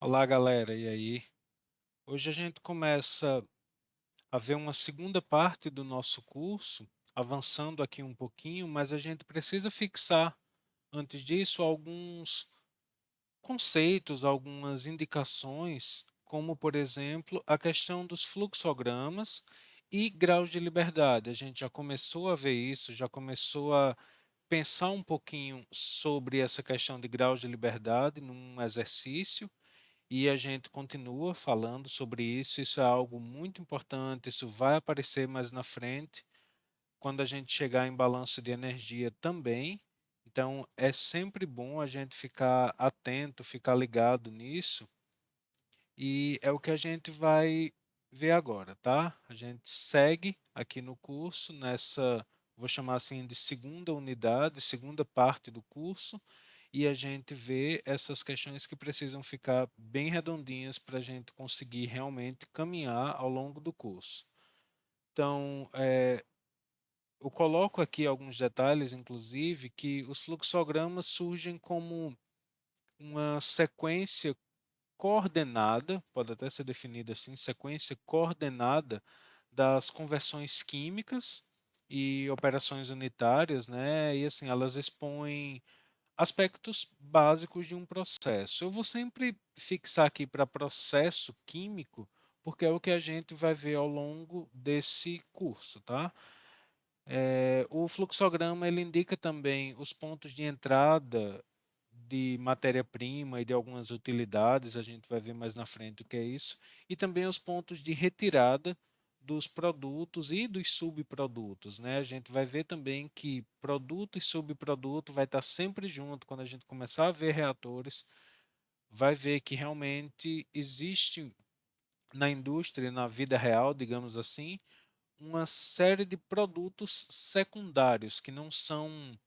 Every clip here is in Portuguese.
Olá, galera, e aí? Hoje a gente começa a ver uma segunda parte do nosso curso, avançando aqui um pouquinho, mas a gente precisa fixar, antes disso, alguns conceitos, algumas indicações, como, por exemplo, a questão dos fluxogramas e graus de liberdade. A gente já começou a ver isso, já começou a pensar um pouquinho sobre essa questão de graus de liberdade num exercício. E a gente continua falando sobre isso, isso é algo muito importante, isso vai aparecer mais na frente, quando a gente chegar em balanço de energia também. Então, é sempre bom a gente ficar atento, ficar ligado nisso, e é o que a gente vai ver agora, tá? A gente segue aqui no curso, nessa, vou chamar assim de segunda unidade, segunda parte do curso, e a gente vê essas questões que precisam ficar bem redondinhas para a gente conseguir realmente caminhar ao longo do curso. Então, eu coloco aqui alguns detalhes, inclusive, que os fluxogramas surgem como uma sequência coordenada, pode até ser definida assim, sequência coordenada das conversões químicas e operações unitárias, né? E assim, elas expõem aspectos básicos de um processo. Eu vou sempre fixar aqui para processo químico, porque é o que a gente vai ver ao longo desse curso, tá? O fluxograma ele indica também os pontos de entrada de matéria-prima e de algumas utilidades, a gente vai ver mais na frente o que é isso, e também os pontos de retirada dos produtos e dos subprodutos, né? A gente vai ver também que produto e subproduto vai estar sempre junto quando a gente começar a ver reatores, vai ver que realmente existe na indústria, na vida real, digamos assim, uma série de produtos secundários que não são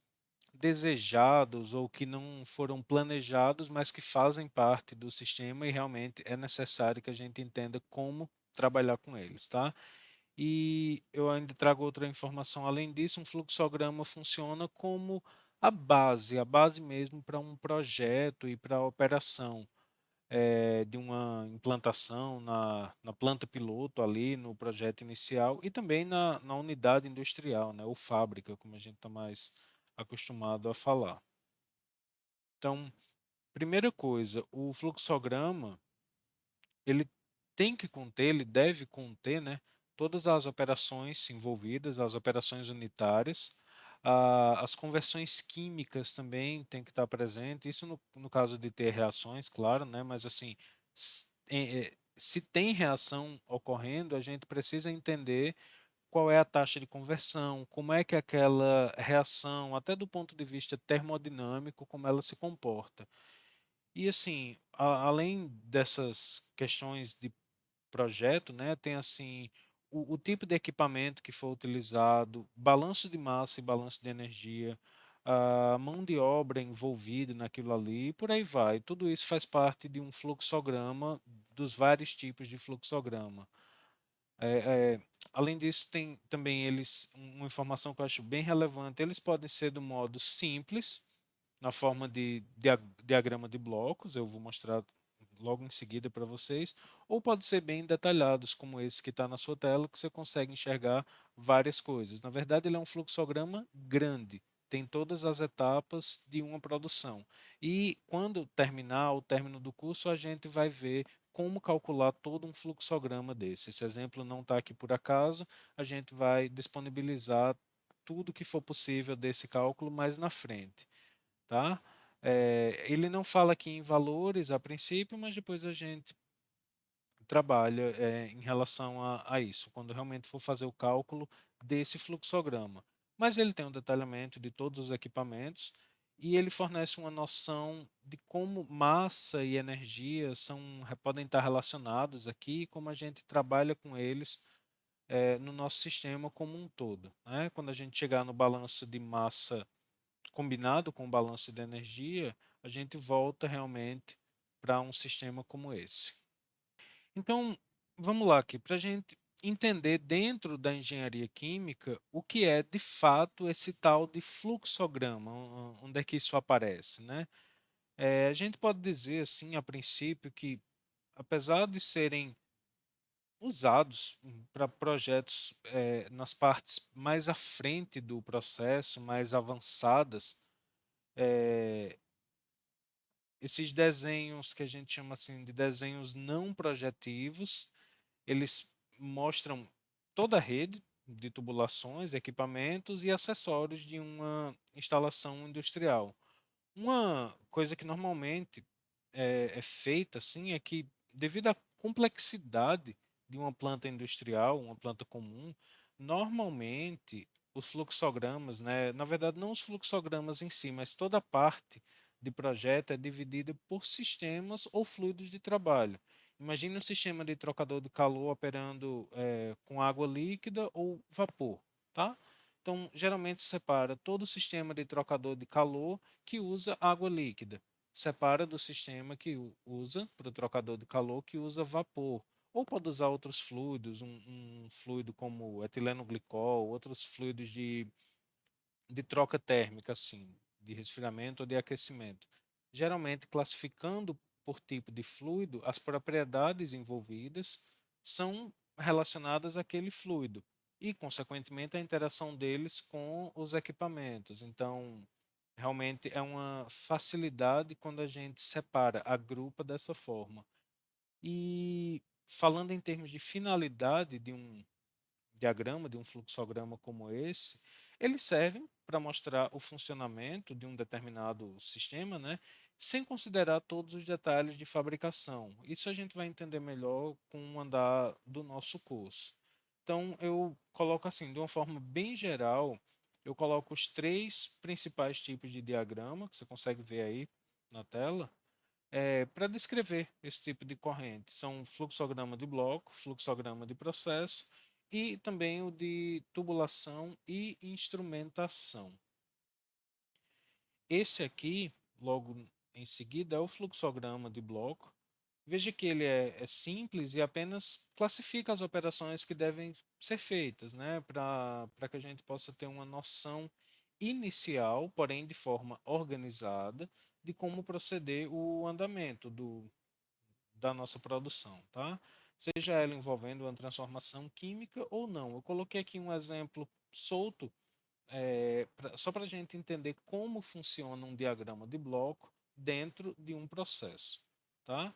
desejados ou que não foram planejados, mas que fazem parte do sistema e realmente é necessário que a gente entenda como trabalhar com eles, tá? E eu ainda trago outra informação além disso, um fluxograma funciona como a base mesmo para um projeto e para a operação de uma implantação na planta piloto ali, no projeto inicial e também na unidade industrial, né, ou fábrica, como a gente está mais acostumado a falar. Então, primeira coisa, o fluxograma, ele tem que conter, ele deve conter, né, todas as operações envolvidas, as operações unitárias, as conversões químicas também tem que estar presente, isso no caso de ter reações, claro, né, mas assim, se tem reação ocorrendo, a gente precisa entender qual é a taxa de conversão, como é que aquela reação, até do ponto de vista termodinâmico, como ela se comporta. E assim, além dessas questões de projeto, né, tem assim o tipo de equipamento que foi utilizado, balanço de massa e balanço de energia, a mão de obra envolvida naquilo ali, e por aí vai. Tudo isso faz parte de um fluxograma, dos vários tipos de fluxograma. É, é, além disso, tem também uma informação que eu acho bem relevante, eles podem ser do modo simples, na forma de diagrama de blocos, eu vou mostrar logo em seguida para vocês, ou pode ser bem detalhados, como esse que está na sua tela, que você consegue enxergar várias coisas. Na verdade, ele é um fluxograma grande, tem todas as etapas de uma produção. E quando terminar o término do curso, a gente vai ver como calcular todo um fluxograma desse. Esse exemplo não está aqui por acaso, a gente vai disponibilizar tudo que for possível desse cálculo mais na frente, tá? Ele não fala aqui em valores a princípio, mas depois a gente trabalha em relação a isso, quando realmente for fazer o cálculo desse fluxograma. Mas ele tem um detalhamento de todos os equipamentos e ele fornece uma noção de como massa e energia podem estar relacionados aqui e como a gente trabalha com eles no nosso sistema como um todo, né? Quando a gente chegar no balanço de massa combinado com o balanço de energia, a gente volta realmente para um sistema como esse. Então, vamos lá aqui, para a gente entender dentro da engenharia química o que é de fato esse tal de fluxograma, onde é que isso aparece, né? A gente pode dizer, assim, a princípio, que apesar de serem usados para projetos nas partes mais à frente do processo, mais avançadas, eh, esses desenhos que a gente chama assim de desenhos não projetivos, eles mostram toda a rede de tubulações, equipamentos e acessórios de uma instalação industrial. Uma coisa que normalmente é feita assim é que, devido à complexidade de uma planta industrial, uma planta comum, normalmente os fluxogramas, né, na verdade não os fluxogramas em si, mas toda a parte de projeto é dividida por sistemas ou fluidos de trabalho. Imagine um sistema de trocador de calor operando com água líquida ou vapor, tá? Então, geralmente separa todo o sistema de trocador de calor que usa água líquida. Separa do sistema que usa para o trocador de calor que usa vapor. Ou pode usar outros fluidos, um fluido como etileno glicol, outros fluidos de troca térmica, assim, de resfriamento ou de aquecimento. Geralmente, classificando por tipo de fluido, as propriedades envolvidas são relacionadas àquele fluido e, consequentemente, a interação deles com os equipamentos. Então, realmente é uma facilidade quando a gente separa, agrupa dessa forma. E falando em termos de finalidade de um diagrama, de um fluxograma como esse, eles servem para mostrar o funcionamento de um determinado sistema, né, sem considerar todos os detalhes de fabricação. Isso a gente vai entender melhor com o andar do nosso curso. Então, eu coloco assim, de uma forma bem geral, eu coloco os três principais tipos de diagrama, que você consegue ver aí na tela, para descrever esse tipo de corrente. São fluxograma de bloco, fluxograma de processo e também o de tubulação e instrumentação. Esse aqui, logo em seguida, é o fluxograma de bloco. Veja que ele é simples e apenas classifica as operações que devem ser feitas, né, para que a gente possa ter uma noção inicial, porém de forma organizada, de como proceder o andamento da nossa produção, tá? Seja ela envolvendo uma transformação química ou não. Eu coloquei aqui um exemplo solto, só para a gente entender como funciona um diagrama de bloco dentro de um processo, tá?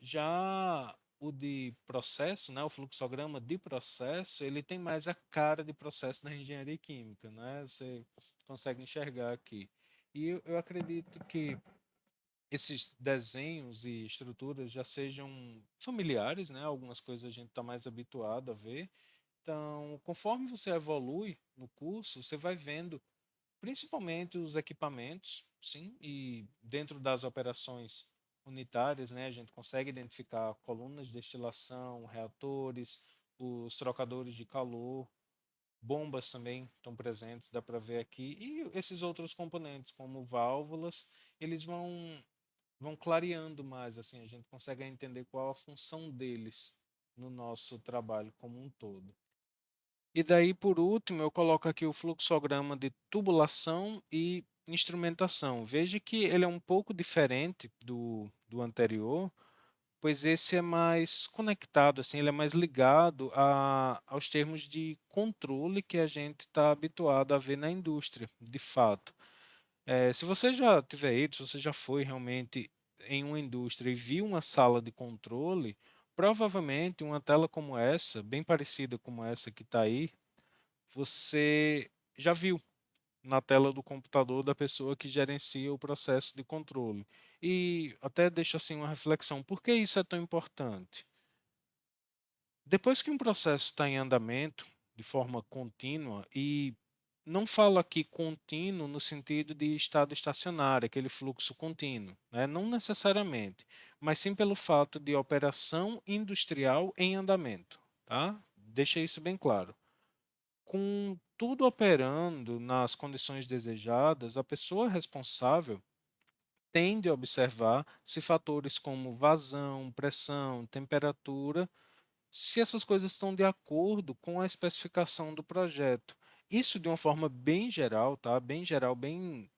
Já o de processo, né, o fluxograma de processo, ele tem mais a cara de processo da engenharia química, né? Você consegue enxergar aqui. E eu acredito que esses desenhos e estruturas já sejam familiares, né? Algumas coisas a gente está mais habituado a ver. Então, conforme você evolui no curso, você vai vendo principalmente os equipamentos, sim, e dentro das operações unitárias, né, a gente consegue identificar colunas de destilação, reatores, os trocadores de calor, bombas também estão presentes, dá para ver aqui, e esses outros componentes, como válvulas, eles vão clareando mais, assim, a gente consegue entender qual a função deles no nosso trabalho como um todo. E daí, por último, eu coloco aqui o fluxograma de tubulação e instrumentação. Veja que ele é um pouco diferente do anterior, pois esse é mais conectado, assim, ele é mais ligado aos termos de controle que a gente está habituado a ver na indústria, de fato. Se você já tiver ido, se você já foi realmente em uma indústria e viu uma sala de controle, provavelmente uma tela como essa, bem parecida como essa que está aí, você já viu na tela do computador da pessoa que gerencia o processo de controle. E até deixo assim uma reflexão: por que isso é tão importante? Depois que um processo está em andamento de forma contínua, e não falo aqui contínuo no sentido de estado estacionário, aquele fluxo contínuo, né? Não necessariamente, mas sim pelo fato de operação industrial em andamento, tá? Deixa isso bem claro. Com tudo operando nas condições desejadas, a pessoa responsável tende a observar se fatores como vazão, pressão, temperatura, se essas coisas estão de acordo com a especificação do projeto. Isso de uma forma bem geral, tá? Bem geral, bem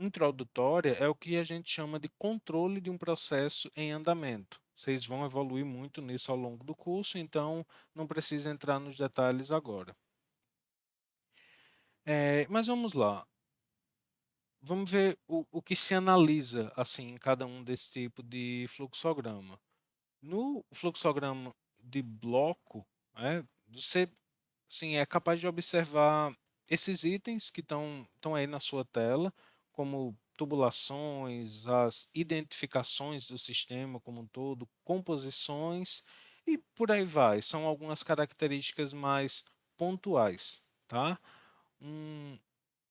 introdutória é o que a gente chama de controle de um processo em andamento. Vocês vão evoluir muito nisso ao longo do curso, então não precisa entrar nos detalhes agora. Mas vamos lá. Vamos ver o que se analisa assim em cada um desse tipo de fluxograma. No fluxograma de bloco, você sim, é capaz de observar esses itens que estão aí na sua tela, como tubulações, as identificações do sistema como um todo, composições e por aí vai. São algumas características mais pontuais, tá? Um,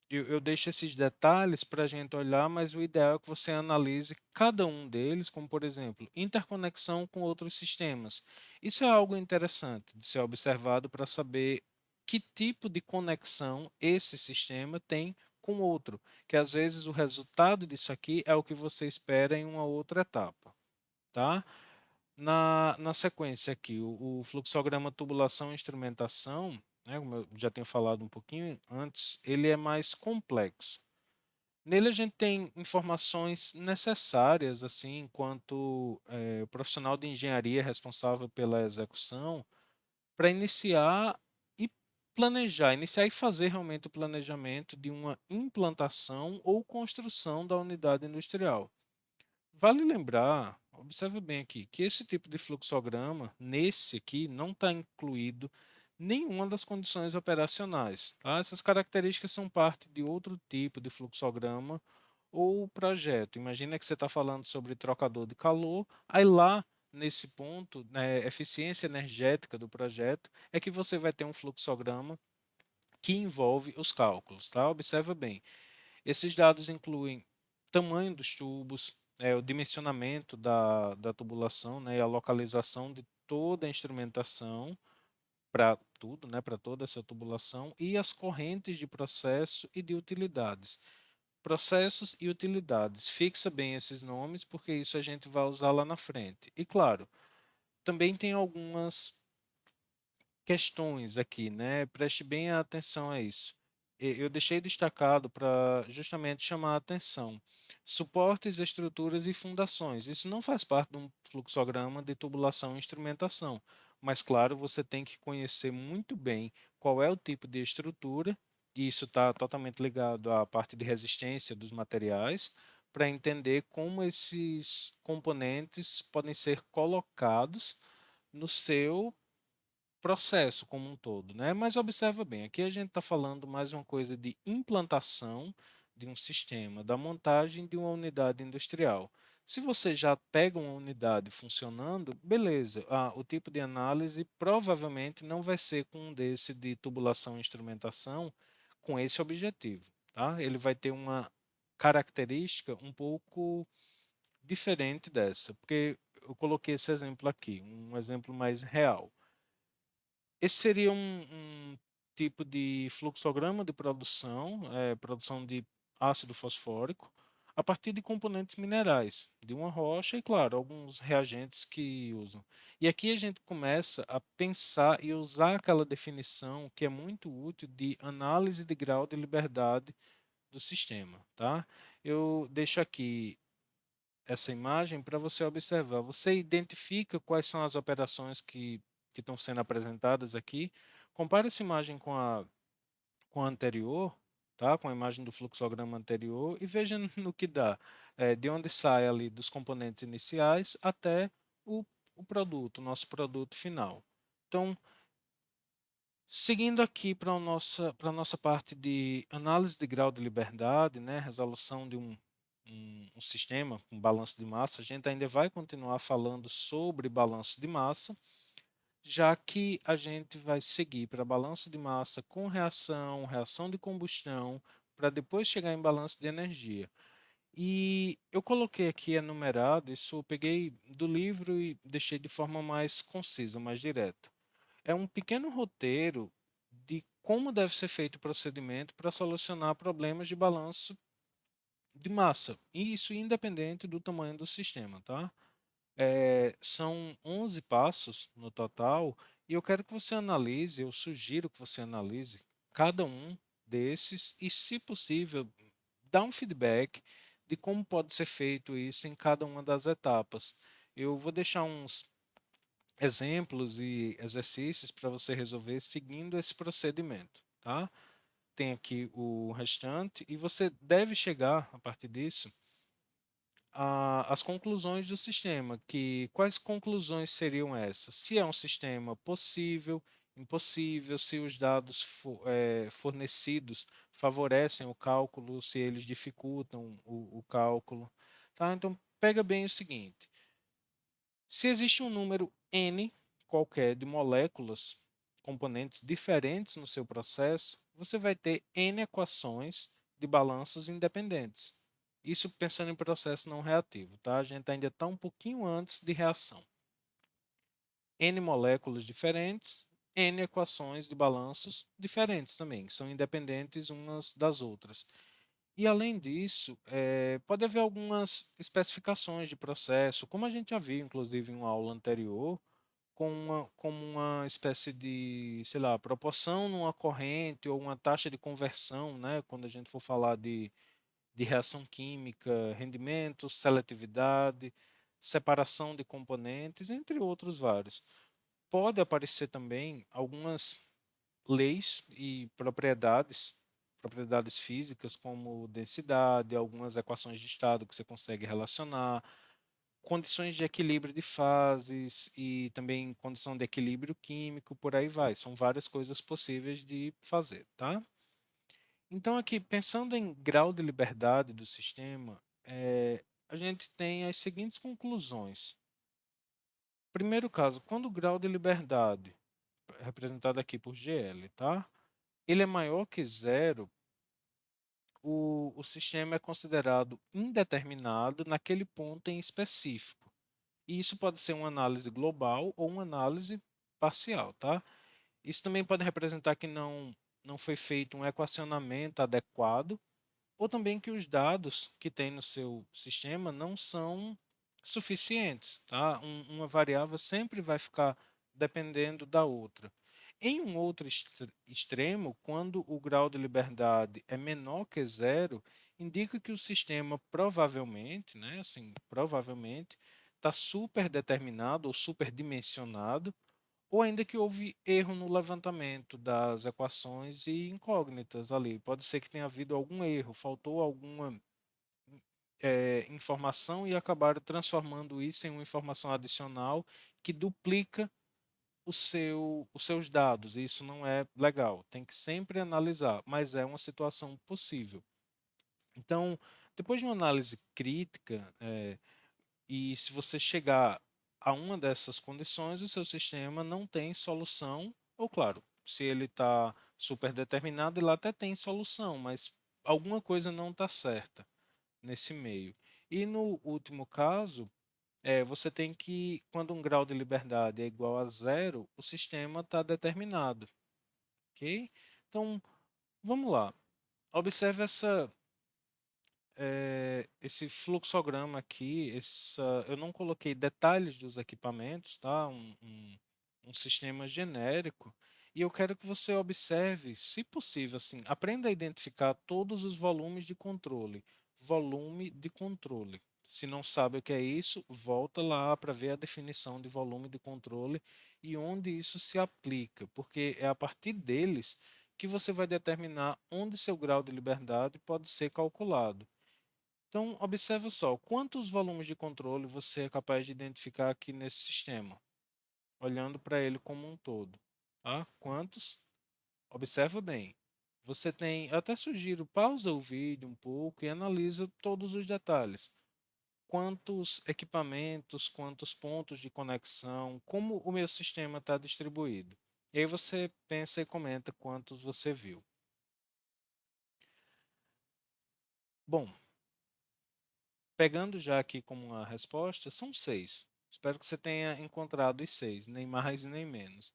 eu deixo esses detalhes para a gente olhar, mas o ideal é que você analise cada um deles, como por exemplo, interconexão com outros sistemas. Isso é algo interessante de ser observado para saber que tipo de conexão esse sistema tem com outro, que às vezes o resultado disso aqui é o que você espera em uma outra etapa, tá? Na sequência aqui, o fluxograma tubulação e instrumentação, né, como eu já tenho falado um pouquinho antes, ele é mais complexo. Nele a gente tem informações necessárias, assim, enquanto profissional de engenharia responsável pela execução, para iniciar e fazer realmente o planejamento de uma implantação ou construção da unidade industrial. Vale lembrar, observe bem aqui, que esse tipo de fluxograma, nesse aqui, não está incluído nenhuma das condições operacionais. Tá? Essas características são parte de outro tipo de fluxograma ou projeto. Imagina que você está falando sobre trocador de calor, aí lá nesse ponto, né, eficiência energética do projeto, é que você vai ter um fluxograma que envolve os cálculos. Tá? Observa bem. Esses dados incluem tamanho dos tubos, o dimensionamento da tubulação, né, e a localização de toda a instrumentação para tudo, né, para toda essa tubulação e as correntes de processo e de utilidades. Processos e utilidades. Fixa bem esses nomes, porque isso a gente vai usar lá na frente. E claro, também tem algumas questões aqui, né? Preste bem atenção a isso. Eu deixei destacado para justamente chamar a atenção. Suportes, estruturas e fundações. Isso não faz parte de um fluxograma de tubulação e instrumentação, mas claro, você tem que conhecer muito bem qual é o tipo de estrutura, e isso está totalmente ligado à parte de resistência dos materiais, para entender como esses componentes podem ser colocados no seu processo como um todo, né? Mas observa bem, aqui a gente está falando mais uma coisa de implantação de um sistema, da montagem de uma unidade industrial. Se você já pega uma unidade funcionando, beleza, o tipo de análise provavelmente não vai ser com um desse de tubulação e instrumentação com esse objetivo, tá? Ele vai ter uma característica um pouco diferente dessa, porque eu coloquei esse exemplo aqui, um exemplo mais real. Esse seria um tipo de fluxograma de produção, produção de ácido fosfórico, a partir de componentes minerais, de uma rocha e, claro, alguns reagentes que usam. E aqui a gente começa a pensar e usar aquela definição que é muito útil de análise de grau de liberdade do sistema, tá? Eu deixo aqui essa imagem para você observar. Você identifica quais são as operações que estão sendo apresentadas aqui. Compare essa imagem com a anterior, tá? Com a imagem do fluxograma anterior e veja no que dá. De onde sai ali dos componentes iniciais até o, o produto, o nosso produto final. Então, seguindo aqui para a nossa parte de análise de grau de liberdade, né, resolução de um sistema com balanço de massa, a gente ainda vai continuar falando sobre balanço de massa, já que a gente vai seguir para balanço de massa com reação, reação de combustão, para depois chegar em balanço de energia. E eu coloquei aqui enumerado, isso eu peguei do livro e deixei de forma mais concisa, mais direta. É um pequeno roteiro de como deve ser feito o procedimento para solucionar problemas de balanço de massa, e isso independente do tamanho do sistema, tá? São 11 passos no total, e eu quero que você analise, eu sugiro que você analise cada um desses e, se possível, dar um feedback de como pode ser feito isso em cada uma das etapas. Eu vou deixar uns exemplos e exercícios para você resolver seguindo esse procedimento, tá? Tem aqui o restante e você deve chegar a partir disso às conclusões do sistema, que quais conclusões seriam essas? Se é um sistema possível, impossível, se os dados fornecidos favorecem o cálculo, se eles dificultam o cálculo, tá? Então pega bem o seguinte: se existe um número n qualquer de moléculas, componentes diferentes no seu processo, você vai ter n equações de balanços independentes. Isso pensando em processo não reativo, tá? A gente ainda está um pouquinho antes de reação. N moléculas diferentes, N equações de balanços diferentes também, que são independentes umas das outras. E além disso, pode haver algumas especificações de processo, como a gente já viu, inclusive, em uma aula anterior, como uma espécie de, sei lá, proporção numa corrente ou uma taxa de conversão, né? Quando a gente for falar de reação química, rendimento, seletividade, separação de componentes, entre outros vários. Pode aparecer também algumas leis e propriedades físicas como densidade, algumas equações de estado que você consegue relacionar, condições de equilíbrio de fases e também condição de equilíbrio químico, por aí vai. São várias coisas possíveis de fazer, tá? Então, aqui, pensando em grau de liberdade do sistema, a gente tem as seguintes conclusões. Primeiro caso, quando o grau de liberdade, representado aqui por GL, tá? Ele é maior que zero, o sistema é considerado indeterminado naquele ponto em específico. E isso pode ser uma análise global ou uma análise parcial, tá? Isso também pode representar que não foi feito um equacionamento adequado ou também que os dados que tem no seu sistema não são suficientes, tá? Uma variável sempre vai ficar dependendo da outra. Em um outro extremo, quando o grau de liberdade é menor que zero, indica que o sistema provavelmente, né, assim, provavelmente está superdeterminado ou superdimensionado, ou ainda que houve erro no levantamento das equações e incógnitas ali. Pode ser que tenha havido algum erro, faltou alguma informação e acabaram transformando isso em uma informação adicional que duplica os seus dados. Isso não é legal. Tem que sempre analisar, mas é uma situação possível. Então, depois de uma análise crítica, e se você chegar a uma dessas condições, o seu sistema não tem solução, ou claro, se ele está super determinado, ele até tem solução, mas alguma coisa não está certa nesse meio. E no último caso, você tem que, quando um grau de liberdade é igual a zero, o sistema está determinado, ok? Então, vamos lá. Observe esse fluxograma aqui, eu não coloquei detalhes dos equipamentos, tá? Um sistema genérico. E eu quero que você observe, se possível, assim, aprenda a identificar todos os volumes de controle. Volume de controle. Se não sabe o que é isso, volta lá para ver a definição de volume de controle e onde isso se aplica, porque é a partir deles que você vai determinar onde seu grau de liberdade pode ser calculado. Então, observe só, quantos volumes de controle você é capaz de identificar aqui nesse sistema, olhando para ele como um todo. Tá? Quantos? Observa bem. Você tem, eu até sugiro, pausa o vídeo um pouco e analisa todos os detalhes. Quantos equipamentos, quantos pontos de conexão, como o meu sistema está distribuído. E aí você pensa e comenta quantos você viu. Bom, pegando já aqui como uma resposta, são seis. Espero que você tenha encontrado os seis, nem mais nem menos.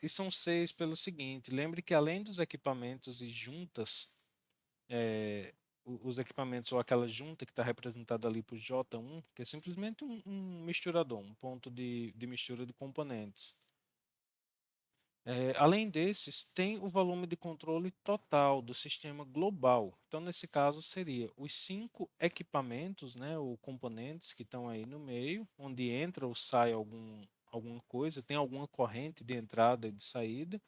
E são seis pelo seguinte: lembre que além dos equipamentos e juntas, os equipamentos ou aquela junta que está representada ali por J1, que é simplesmente um misturador, um ponto de mistura de componentes. Além desses, tem o volume de controle total do sistema global. Então, nesse caso, seria os 5 equipamentos, né, ou componentes que estão aí no meio, onde entra ou sai alguma coisa, tem alguma corrente de entrada e de saída,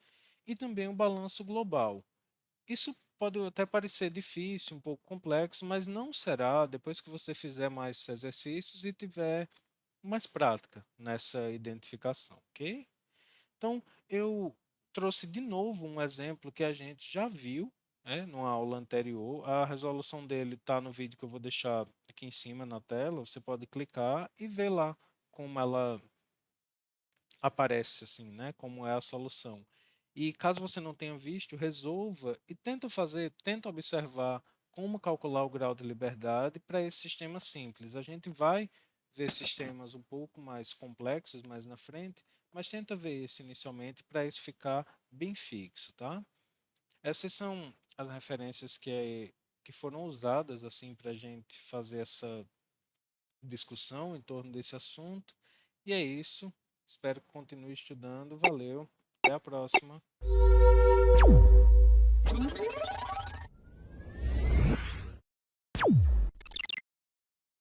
e também o balanço global. Isso pode até parecer difícil, um pouco complexo, mas não será depois que você fizer mais exercícios e tiver mais prática nessa identificação, ok? Então, eu trouxe de novo um exemplo que a gente já viu, né, numa aula anterior. A resolução dele está no vídeo que eu vou deixar aqui em cima na tela. Você pode clicar e ver lá como ela aparece, assim, né, como é a solução. E caso você não tenha visto, resolva e tenta observar como calcular o grau de liberdade para esse sistema simples. A gente vai ver sistemas um pouco mais complexos mais na frente, mas tenta ver esse inicialmente para isso ficar bem fixo, tá? Essas são as referências que foram usadas assim para a gente fazer essa discussão em torno desse assunto. E é isso. Espero que continue estudando. Valeu. Até a próxima.